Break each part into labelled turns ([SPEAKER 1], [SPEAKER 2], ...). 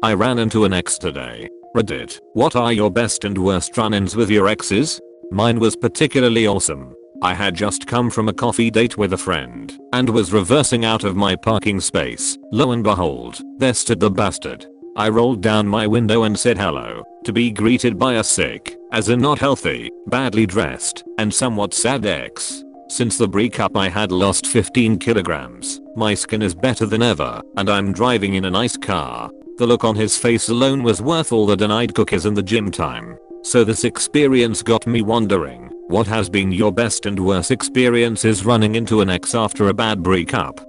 [SPEAKER 1] I ran into an ex today. Reddit, what are your best and worst run-ins with your exes? Mine was particularly awesome. I had just come from a coffee date with a friend and was reversing out of my parking space. Lo and behold, there stood the bastard. I rolled down my window and said hello, to be greeted by a sick, as in not healthy, badly dressed, and somewhat sad ex. Since the breakup I had lost 15 kilograms, my skin is better than ever, and I'm driving in a nice car. The look on his face alone was worth all the denied cookies and the gym time. So this experience got me wondering, what has been your best and worst experiences running into an ex after a bad breakup?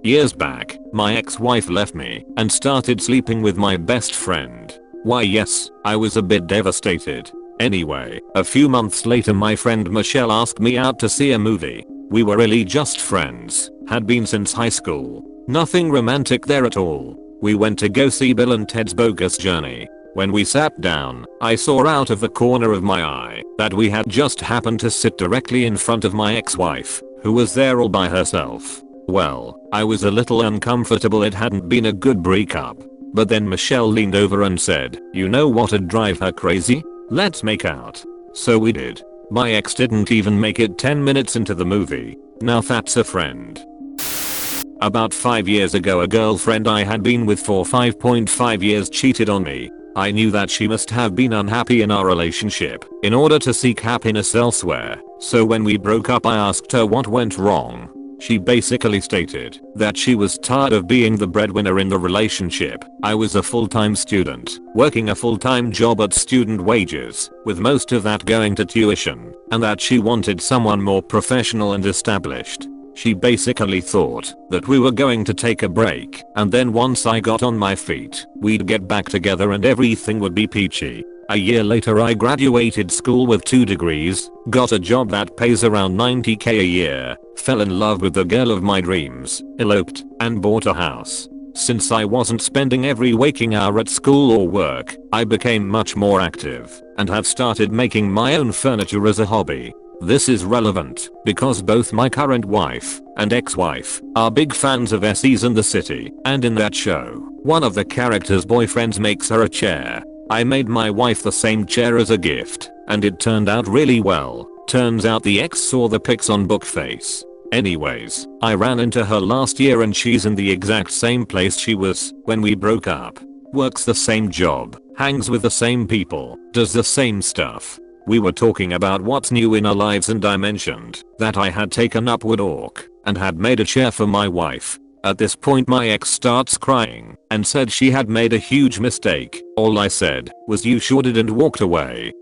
[SPEAKER 1] Years back, my ex-wife left me and started sleeping with my best friend. Why yes, I was a bit devastated. Anyway, a few months later my friend Michelle asked me out to see a movie. We were really just friends, had been since high school. Nothing romantic there at all. We went to go see Bill and Ted's Bogus Journey. When we sat down, I saw out of the corner of my eye that we had just happened to sit directly in front of my ex-wife, who was there all by herself. Well, I was a little uncomfortable. It hadn't been a good breakup. But then Michelle leaned over and said, "You know what'd drive her crazy? Let's make out." So we did. My ex didn't even make it 10 minutes into the movie. Now that's a friend. About 5 years ago, a girlfriend I had been with for 5.5 years cheated on me. I knew that she must have been unhappy in our relationship in order to seek happiness elsewhere. So when we broke up I asked her what went wrong. She basically stated that she was tired of being the breadwinner in the relationship. I was a full-time student, working a full-time job at student wages, with most of that going to tuition, and that she wanted someone more professional and established. She basically thought that we were going to take a break, and then once I got on my feet, we'd get back together and everything would be peachy. A year later I graduated school with 2 degrees, got a job that pays around 90k a year, fell in love with the girl of my dreams, eloped, and bought a house. Since I wasn't spending every waking hour at school or work, I became much more active, and have started making my own furniture as a hobby. This is relevant because both my current wife and ex-wife are big fans of Essays in the City, and in that show, one of the characters' boyfriends makes her a chair. I made my wife the same chair as a gift, and it turned out really well. Turns out the ex saw the pics on Bookface. Anyways, I ran into her last year and she's in the exact same place she was when we broke up. Works the same job, hangs with the same people, does the same stuff. We were talking about what's new in our lives and I mentioned that I had taken up woodwork and had made a chair for my wife. At this point my ex starts crying and said she had made a huge mistake. All I said was "you sure did" and walked away.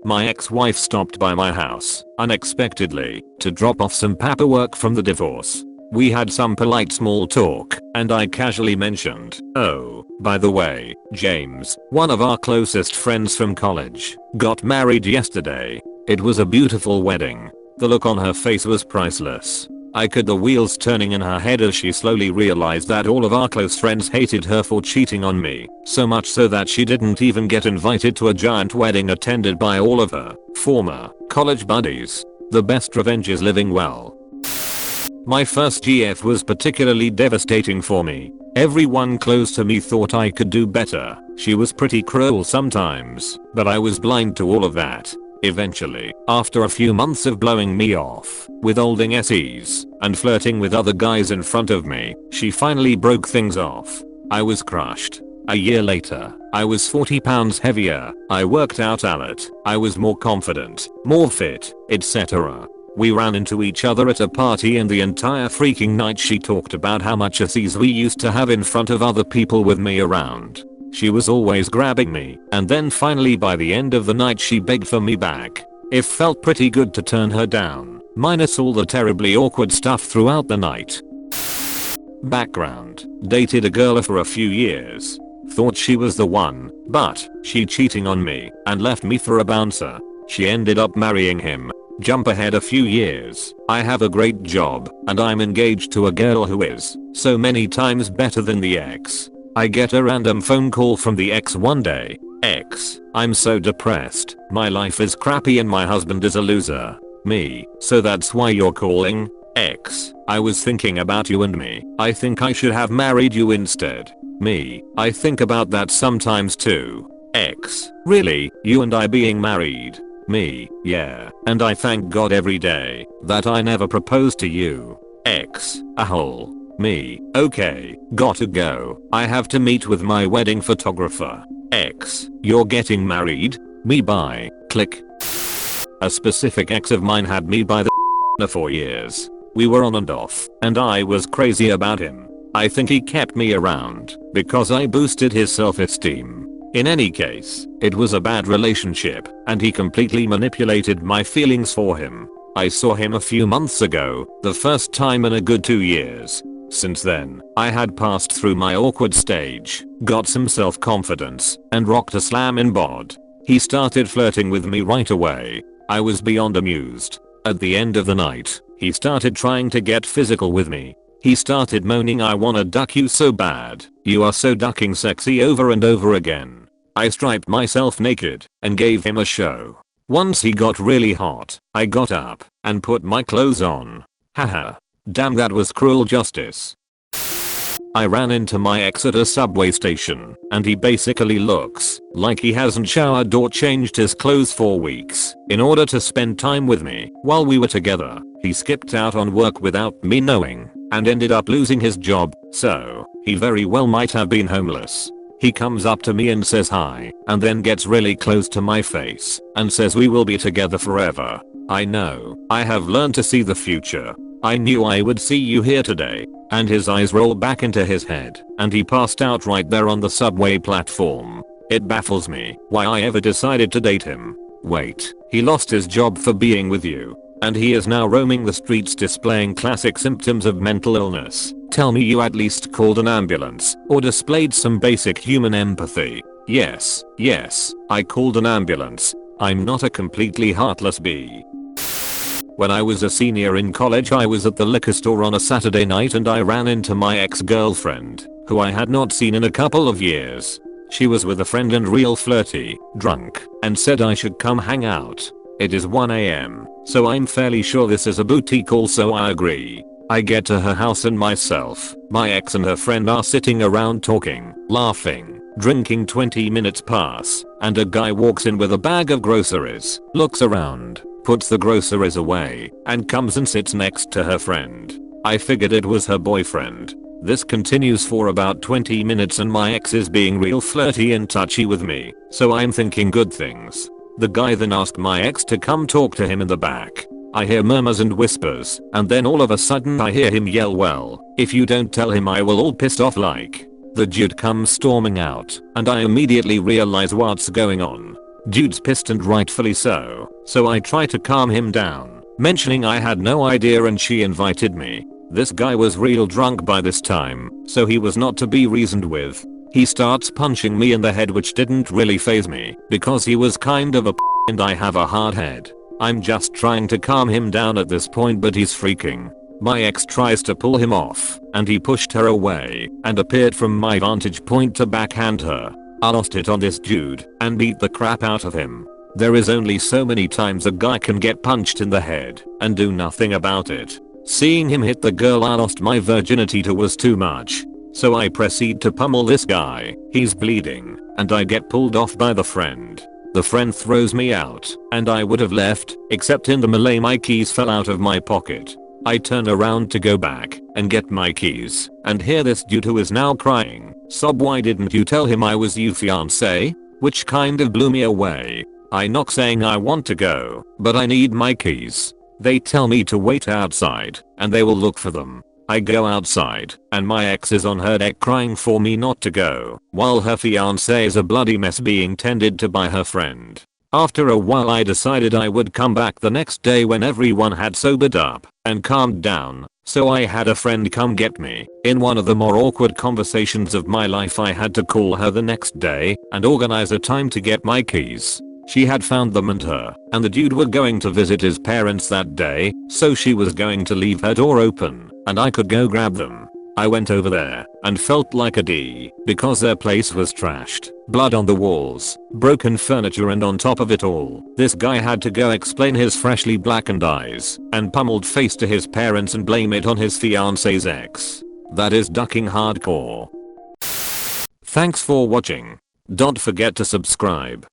[SPEAKER 1] My ex-wife stopped by my house unexpectedly to drop off some paperwork from the divorce. We had some polite small talk and I casually mentioned, "Oh, by the way, James, one of our closest friends from college, got married yesterday. It was a beautiful wedding." The look on her face was priceless. I could the wheels turning in her head as she slowly realized that all of our close friends hated her for cheating on me, so much so that she didn't even get invited to a giant wedding attended by all of her former college buddies. The best revenge is living well. My first GF was particularly devastating for me. Everyone close to me thought I could do better. She was pretty cruel sometimes, but I was blind to all of that. Eventually, after a few months of blowing me off, withholding SEs, and flirting with other guys in front of me, she finally broke things off. I was crushed. A year later, I was 40 pounds heavier, I worked out a lot, I was more confident, more fit, etc. We ran into each other at a party and the entire freaking night she talked about how much SEs we used to have in front of other people with me around. She was always grabbing me, and then finally by the end of the night she begged for me back. It felt pretty good to turn her down, minus all the terribly awkward stuff throughout the night. Background: dated a girl for a few years. Thought she was the one, but she cheating on me and left me for a bouncer. She ended up marrying him. Jump ahead a few years. I have a great job, and I'm engaged to a girl who is so many times better than the ex. I get a random phone call from the ex one day. "Ex, I'm so depressed. My life is crappy and my husband is a loser." Me: "So that's why you're calling?" Ex: "I was thinking about you and me. I think I should have married you instead." Me, I think about that sometimes too. X, really, you and I being married? Me, yeah, and I thank God every day that I never proposed to you. X, a hole. Me, okay, gotta go. I have to meet with my wedding photographer. X, you're getting married? Me, bye. Click. A specific ex of mine had me by the for years. We were on and off, and I was crazy about him. I think he kept me around because I boosted his self-esteem. In any case, it was a bad relationship, and he completely manipulated my feelings for him. I saw him a few months ago, the first time in a good 2 years. Since then, I had passed through my awkward stage, got some self-confidence, and rocked a slam in bod. He started flirting with me right away. I was beyond amused. At the end of the night, he started trying to get physical with me. He started moaning, "I wanna duck you so bad. You are so ducking sexy," over and over again. I stripped myself naked and gave him a show. Once he got really hot, I got up and put my clothes on. Haha. Damn, that was cruel justice. I ran into my ex at a subway station, and he basically looks like he hasn't showered or changed his clothes for weeks in order to spend time with me while we were together. He skipped out on work without me knowing and ended up losing his job, so he very well might have been homeless. He comes up to me and says hi, and then gets really close to my face and says we will be together forever. I know, I have learned to see the future. I knew I would see you here today. And his eyes rolled back into his head, and he passed out right there on the subway platform. It baffles me why I ever decided to date him. Wait, he lost his job for being with you, and he is now roaming the streets displaying classic symptoms of mental illness. Tell me you at least called an ambulance or displayed some basic human empathy. Yes, I called an ambulance. I'm not a completely heartless bee. When I was a senior in college, I was at the liquor store on a Saturday night and I ran into my ex-girlfriend, who I had not seen in a couple of years. She was with a friend and real flirty, drunk, and said I should come hang out. It is 1 AM, so I'm fairly sure this is a booty call, so I agree. I get to her house and myself, my ex and her friend are sitting around talking, laughing, drinking. 20 minutes pass, and a guy walks in with a bag of groceries, looks around, puts the groceries away, and comes and sits next to her friend. I figured it was her boyfriend. This continues for about 20 minutes and my ex is being real flirty and touchy with me, so I'm thinking good things. The guy then asked my ex to come talk to him in the back. I hear murmurs and whispers, and then all of a sudden I hear him yell, "Well, if you don't tell him I will," all pissed off like. The dude comes storming out, and I immediately realize what's going on. Dude's pissed, and rightfully so I try to calm him down, mentioning I had no idea and she invited me. This guy was real drunk by this time, so he was not to be reasoned with. He starts punching me in the head, which didn't really faze me because he was kind of a and I have a hard head. I'm just trying to calm him down at this point, but he's freaking. My ex tries to pull him off, and he pushed her away and appeared from my vantage point to backhand her. I lost it on this dude and beat the crap out of him. There is only so many times a guy can get punched in the head and do nothing about it. Seeing him hit the girl I lost my virginity to was too much. So I proceed to pummel this guy. He's bleeding, and I get pulled off by the friend. The friend throws me out, and I would have left, except in the melee my keys fell out of my pocket. I turn around to go back and get my keys, and hear this dude who is now crying sob, "Why didn't you tell him I was your fiance?" Which kind of blew me away. I knock saying I want to go, but I need my keys. They tell me to wait outside, and they will look for them. I go outside, and my ex is on her deck crying for me not to go, while her fiance is a bloody mess being tended to by her friend. After a while I decided I would come back the next day when everyone had sobered up and calmed down, so I had a friend come get me. In one of the more awkward conversations of my life, I had to call her the next day and organize a time to get my keys. She had found them, and her and the dude were going to visit his parents that day, so she was going to leave her door open and I could go grab them. I went over there and felt like a D because their place was trashed, blood on the walls, broken furniture, and on top of it all, this guy had to go explain his freshly blackened eyes and pummeled face to his parents and blame it on his fiance's ex. That is ducking hardcore. Thanks for watching. Don't forget to subscribe.